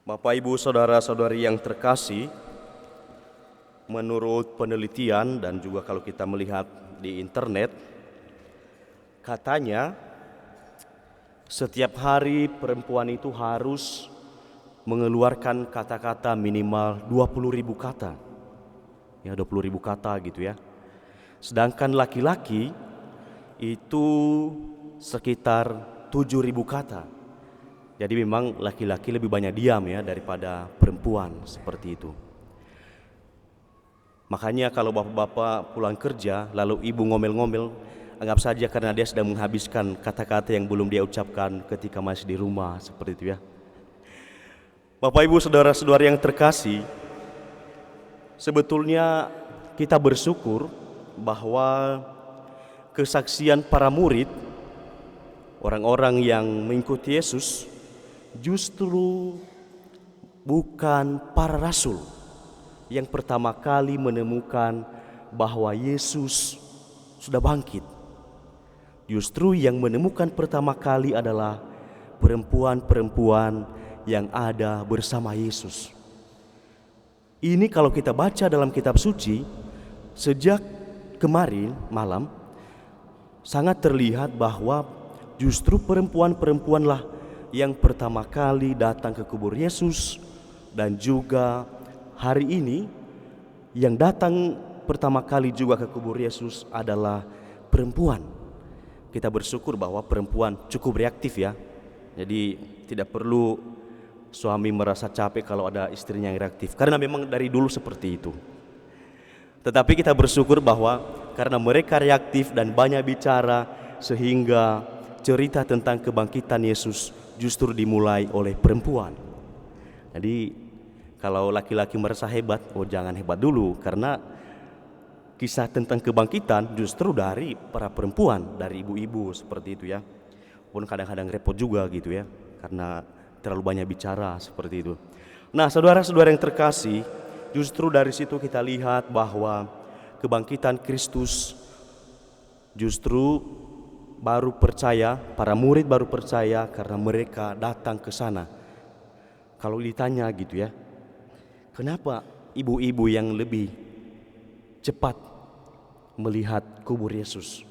Bapak, Ibu, saudara-saudari yang terkasih, menurut penelitian dan juga kalau kita melihat di internet, katanya setiap hari perempuan itu harus mengeluarkan kata-kata minimal 20.000 kata. Ya, 20.000 kata gitu ya. Sedangkan laki-laki itu sekitar 7.000 kata. Jadi memang laki-laki lebih banyak diam ya daripada perempuan, seperti itu. Makanya kalau bapak-bapak pulang kerja lalu ibu ngomel-ngomel, anggap saja karena dia sedang menghabiskan kata-kata yang belum dia ucapkan ketika masih di rumah, seperti itu ya. Bapak, Ibu, saudara-saudara yang terkasih, sebetulnya kita bersyukur bahwa kesaksian para murid, orang-orang yang mengikuti Yesus, justru bukan para rasul yang pertama kali menemukan bahwa Yesus sudah bangkit. Justru yang menemukan pertama kali adalah perempuan-perempuan yang ada bersama Yesus. Ini kalau kita baca dalam kitab suci, sejak kemarin malam sangat terlihat bahwa justru perempuan-perempuanlah yang pertama kali datang ke kubur Yesus, dan juga hari ini yang datang pertama kali juga ke kubur Yesus adalah perempuan. Kita bersyukur bahwa perempuan cukup reaktif ya. Jadi tidak perlu suami merasa capek kalau ada istrinya yang reaktif, karena memang dari dulu seperti itu. Tetapi kita bersyukur bahwa karena mereka reaktif dan banyak bicara, sehingga cerita tentang kebangkitan Yesus justru dimulai oleh perempuan. Jadi kalau laki-laki merasa hebat, jangan hebat dulu, karena kisah tentang kebangkitan justru dari para perempuan, dari ibu-ibu, seperti itu ya. Pun kadang-kadang repot juga gitu ya, karena terlalu banyak bicara, seperti itu. Nah, saudara-saudara yang terkasih, justru dari situ kita lihat bahwa kebangkitan Kristus justru baru percaya, para murid baru percaya karena mereka datang ke sana. Kalau ditanya gitu ya, kenapa ibu-ibu yang lebih cepat melihat kubur Yesus?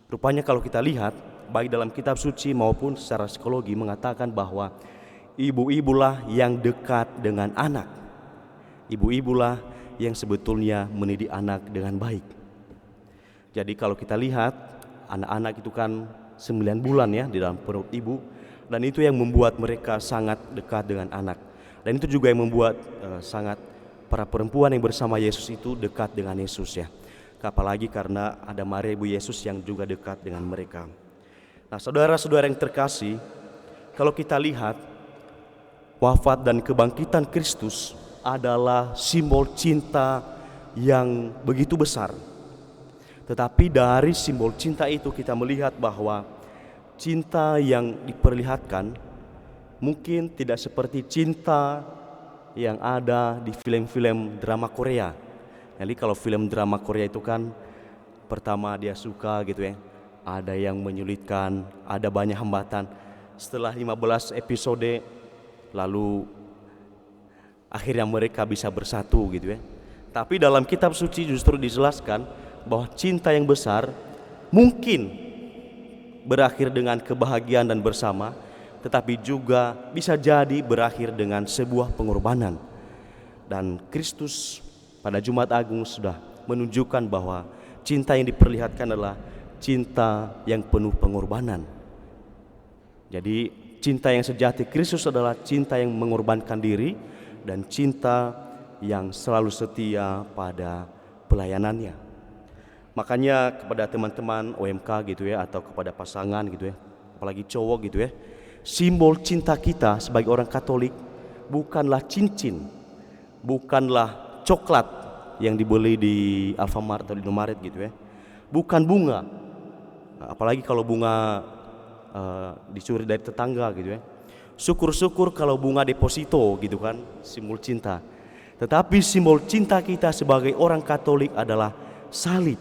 Rupanya kalau kita lihat, baik dalam kitab suci maupun secara psikologi mengatakan bahwa ibu-ibulah yang dekat dengan anak. Ibu-ibulah yang sebetulnya mendidik anak dengan baik. Jadi kalau kita lihat, anak-anak itu kan 9 bulan ya di dalam perut ibu, dan itu yang membuat mereka sangat dekat dengan anak. Dan itu juga yang membuat sangat para perempuan yang bersama Yesus itu dekat dengan Yesus ya. Apalagi karena ada Maria ibu Yesus yang juga dekat dengan mereka. Nah, saudara-saudara yang terkasih, kalau kita lihat wafat dan kebangkitan Kristus adalah simbol cinta yang begitu besar. Tetapi dari simbol cinta itu kita melihat bahwa cinta yang diperlihatkan mungkin tidak seperti cinta yang ada di film-film drama Korea. Jadi kalau film drama Korea itu kan pertama dia suka gitu ya, ada yang menyulitkan, ada banyak hambatan. Setelah 15 episode lalu akhirnya mereka bisa bersatu gitu ya. Tapi dalam kitab suci justru dijelaskan bahwa cinta yang besar mungkin berakhir dengan kebahagiaan dan bersama, tetapi juga bisa jadi berakhir dengan sebuah pengorbanan. Dan Kristus pada Jumat Agung sudah menunjukkan bahwa cinta yang diperlihatkan adalah cinta yang penuh pengorbanan. Jadi cinta yang sejati Kristus adalah cinta yang mengorbankan diri dan cinta yang selalu setia pada pelayanannya. Makanya kepada teman-teman OMK gitu ya, atau kepada pasangan gitu ya, apalagi cowok gitu ya, simbol cinta kita sebagai orang Katolik bukanlah cincin, bukanlah coklat yang dibeli di Alfamart atau di Indomaret gitu ya, bukan bunga, apalagi kalau bunga dicuri dari tetangga gitu ya. Syukur-syukur kalau bunga deposito gitu kan, simbol cinta. Tetapi simbol cinta kita sebagai orang Katolik adalah salib.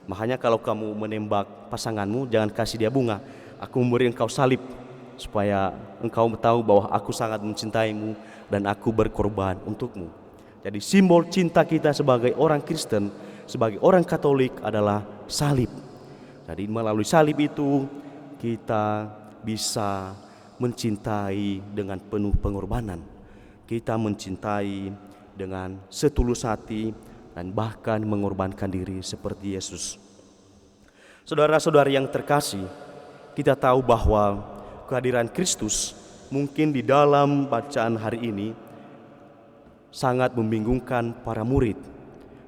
Makanya kalau kamu menembak pasanganmu, jangan kasih dia bunga, aku memberi engkau salib. supaya engkau tahu bahwa aku sangat mencintaimu dan aku berkorban untukmu. Jadi simbol cinta kita sebagai orang Kristen, sebagai orang Katolik adalah salib. Jadi melalui salib itu kita bisa mencintai dengan penuh pengorbanan. Kita mencintai dengan setulus hati dan bahkan mengorbankan diri seperti Yesus. Saudara-saudara yang terkasih, kita tahu bahwa kehadiran Kristus mungkin di dalam bacaan hari ini sangat membingungkan para murid.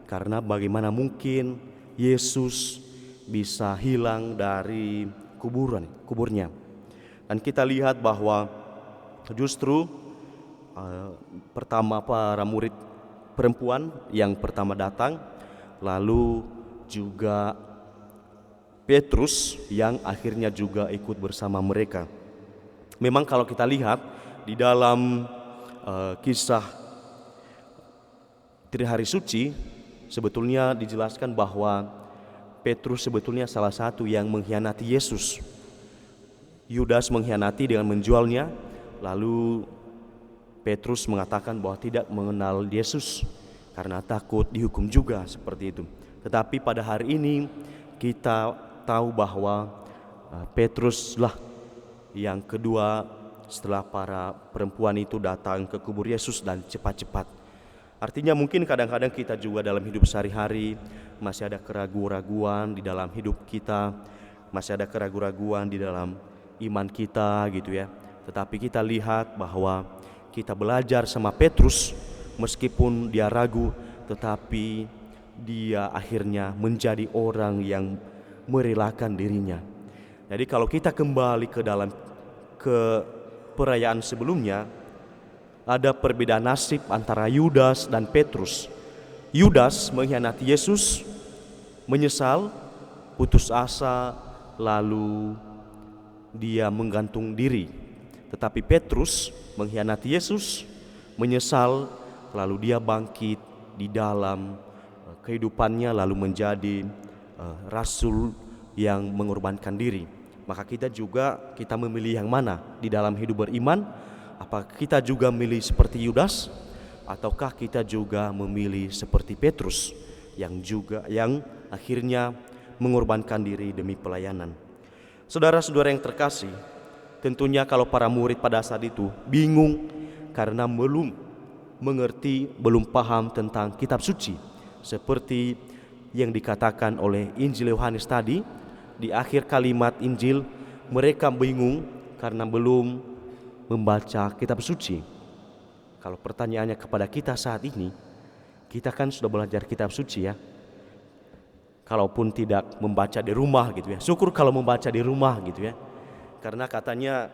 Karena bagaimana mungkin Yesus bisa hilang dari kuburnya. Dan kita lihat bahwa justru pertama para murid perempuan yang pertama datang, lalu juga Petrus yang akhirnya juga ikut bersama mereka. Memang kalau kita lihat di dalam kisah Trihari Suci, sebetulnya dijelaskan bahwa Petrus sebetulnya salah satu yang mengkhianati Yesus. Yudas mengkhianati dengan menjualnya, lalu Petrus mengatakan bahwa tidak mengenal Yesus karena takut dihukum juga seperti itu. Tetapi pada hari ini kita tahu bahwa Petruslah yang kedua setelah para perempuan itu datang ke kubur Yesus dan cepat-cepat. Artinya mungkin kadang-kadang kita juga dalam hidup sehari-hari masih ada keraguan-raguan di dalam hidup kita, masih ada keraguan-raguan di dalam iman kita gitu ya. Tetapi kita lihat bahwa kita belajar sama Petrus, meskipun dia ragu, tetapi dia akhirnya menjadi orang yang merelakan dirinya. Jadi kalau kita kembali ke perayaan sebelumnya, ada perbedaan nasib antara Yudas dan Petrus. Yudas mengkhianati Yesus, menyesal, putus asa, lalu dia menggantung diri. Tetapi Petrus mengkhianati Yesus, menyesal, lalu dia bangkit di dalam kehidupannya, lalu menjadi rasul yang mengorbankan diri. Maka kita memilih yang mana di dalam hidup beriman? Apakah kita juga memilih seperti Yudas, ataukah kita juga memilih seperti Petrus yang akhirnya mengorbankan diri demi pelayanan? Saudara-saudara yang terkasih, tentunya kalau para murid pada saat itu bingung karena belum mengerti, belum paham tentang kitab suci. Seperti yang dikatakan oleh Injil Yohanes tadi, di akhir kalimat Injil, mereka bingung karena belum membaca kitab suci. Kalau pertanyaannya kepada kita saat ini, kita kan sudah belajar kitab suci ya. Kalaupun tidak membaca di rumah gitu ya, syukur kalau membaca di rumah gitu ya. Karena katanya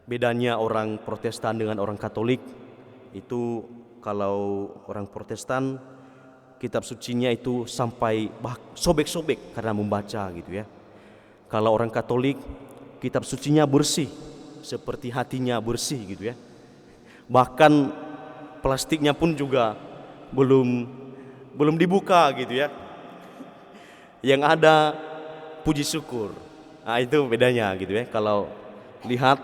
bedanya orang Protestan dengan orang Katolik itu, kalau orang Protestan kitab sucinya itu sampai sobek-sobek karena membaca gitu ya. Kalau orang Katolik kitab sucinya bersih seperti hatinya bersih gitu ya. Bahkan plastiknya pun juga belum dibuka gitu ya. Yang ada puji syukur. Nah, itu bedanya gitu ya. Kalau lihat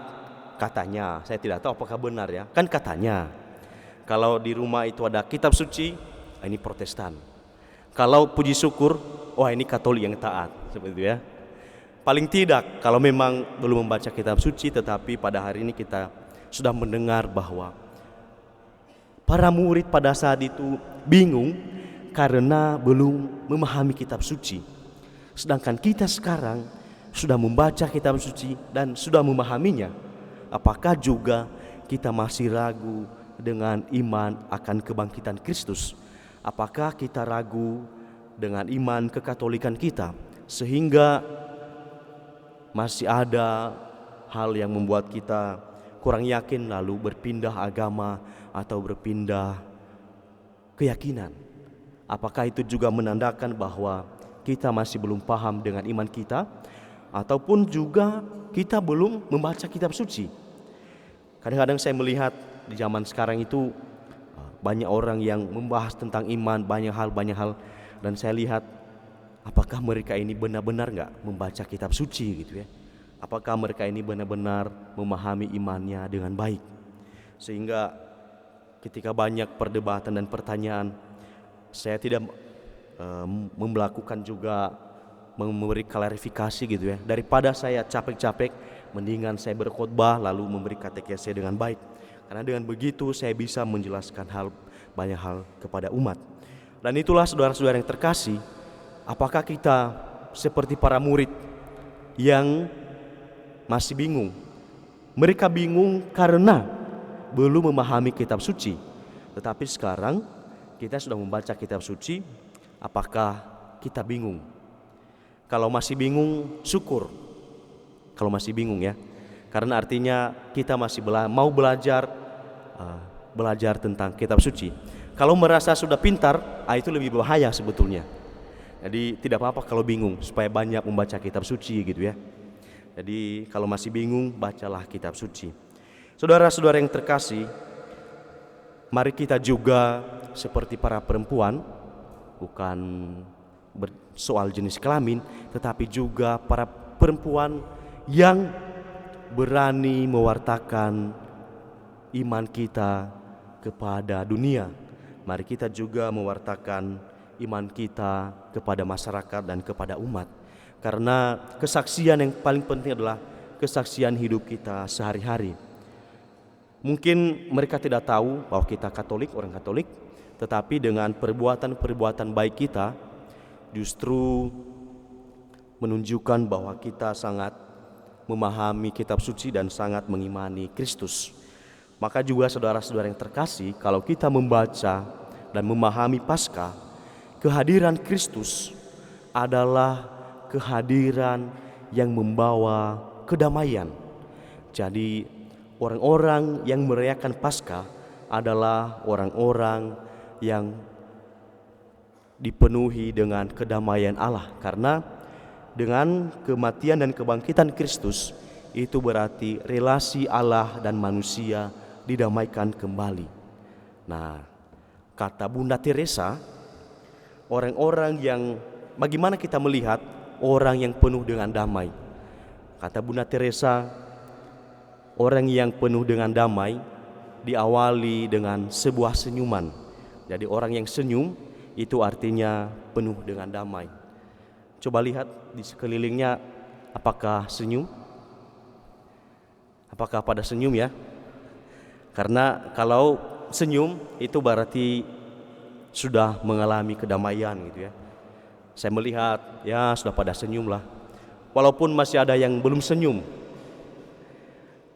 katanya, saya tidak tahu apakah benar ya. Kan katanya kalau di rumah itu ada kitab suci, ini Protestan. Kalau puji syukur, wah ini Katolik yang taat, seperti itu ya. Paling tidak kalau memang belum membaca kitab suci, tetapi pada hari ini kita sudah mendengar bahwa para murid pada saat itu bingung karena belum memahami kitab suci. Sedangkan kita sekarang sudah membaca kitab suci dan sudah memahaminya. Apakah juga kita masih ragu dengan iman akan kebangkitan Kristus? Apakah kita ragu dengan iman kekatolikan kita, sehingga masih ada hal yang membuat kita kurang yakin lalu berpindah agama atau berpindah keyakinan? Apakah itu juga menandakan bahwa kita masih belum paham dengan iman kita, ataupun juga kita belum membaca kitab suci? Kadang-kadang saya melihat di zaman sekarang itu banyak orang yang membahas tentang iman, banyak hal, dan saya lihat apakah mereka ini benar-benar enggak membaca kitab suci gitu ya. apakah mereka ini benar-benar memahami imannya dengan baik. Sehingga ketika banyak perdebatan dan pertanyaan, saya tidak melakukan juga memberi klarifikasi gitu ya. Daripada saya capek-capek, mendingan saya berkhotbah lalu memberi katekese dengan baik. Karena dengan begitu saya bisa menjelaskan banyak hal kepada umat. Dan itulah saudara-saudara yang terkasih, apakah kita seperti para murid yang masih bingung? Mereka bingung karena belum memahami kitab suci. Tetapi sekarang kita sudah membaca kitab suci, apakah kita bingung? Kalau masih bingung, syukur. Kalau masih bingung ya, karena artinya kita masih mau belajar tentang kitab suci. Kalau merasa sudah pintar, itu lebih bahaya sebetulnya. Jadi tidak apa-apa kalau bingung, supaya banyak membaca kitab suci gitu ya. Jadi kalau masih bingung, bacalah kitab suci. Saudara-saudara yang terkasih, mari kita juga seperti para perempuan, bukan soal jenis kelamin, tetapi juga para perempuan yang berani mewartakan iman kita kepada dunia. Mari kita juga mewartakan iman kita kepada masyarakat dan kepada umat. Karena kesaksian yang paling penting adalah kesaksian hidup kita sehari-hari. Mungkin mereka tidak tahu bahwa kita Katolik, orang Katolik, tetapi dengan perbuatan-perbuatan baik kita justru menunjukkan bahwa kita sangat memahami kitab suci dan sangat mengimani Kristus. Maka juga saudara-saudara yang terkasih, kalau kita membaca dan memahami Paskah, kehadiran Kristus adalah kehadiran yang membawa kedamaian. Jadi orang-orang yang merayakan Paskah adalah orang-orang yang dipenuhi dengan kedamaian Allah. Karena dengan kematian dan kebangkitan Kristus, itu berarti relasi Allah dan manusia didamaikan kembali. Nah, kata Bunda Teresa, orang-orang yang, bagaimana kita melihat orang yang penuh dengan damai? Kata Bunda Teresa, orang yang penuh dengan damai diawali dengan sebuah senyuman. Jadi orang yang senyum itu artinya penuh dengan damai. Coba lihat di sekelilingnya, apakah senyum? Apakah pada senyum ya? Karena kalau senyum itu berarti sudah mengalami kedamaian gitu ya. Saya melihat ya sudah pada senyum lah. Walaupun masih ada yang belum senyum.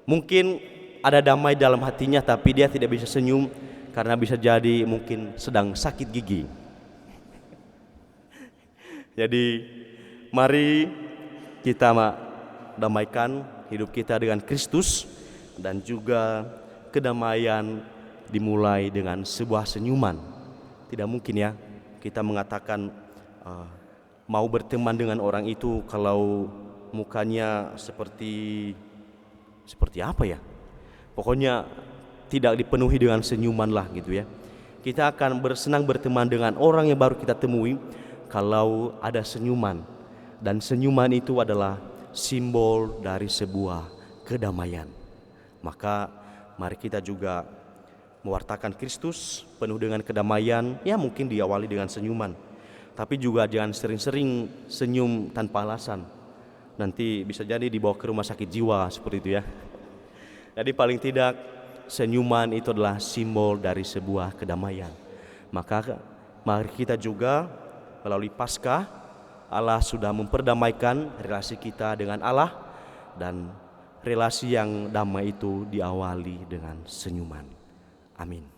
Mungkin ada damai dalam hatinya tapi dia tidak bisa senyum karena bisa jadi mungkin sedang sakit gigi. Jadi mari kita damaikan hidup kita dengan Kristus, dan juga kedamaian dimulai dengan sebuah senyuman. Tidak mungkin ya kita mengatakan mau berteman dengan orang itu kalau mukanya seperti apa ya? Pokoknya tidak dipenuhi dengan senyuman lah gitu ya. Kita akan bersenang berteman dengan orang yang baru kita temui kalau ada senyuman. Dan senyuman itu adalah simbol dari sebuah kedamaian. Maka mari kita juga mewartakan Kristus penuh dengan kedamaian. Ya mungkin diawali dengan senyuman, tapi juga jangan sering-sering senyum tanpa alasan. Nanti bisa jadi dibawa ke rumah sakit jiwa seperti itu ya. Jadi paling tidak senyuman itu adalah simbol dari sebuah kedamaian. Maka mari kita juga melalui Paskah, Allah sudah memperdamaikan relasi kita dengan Allah, dan relasi yang damai itu diawali dengan senyuman. Amin.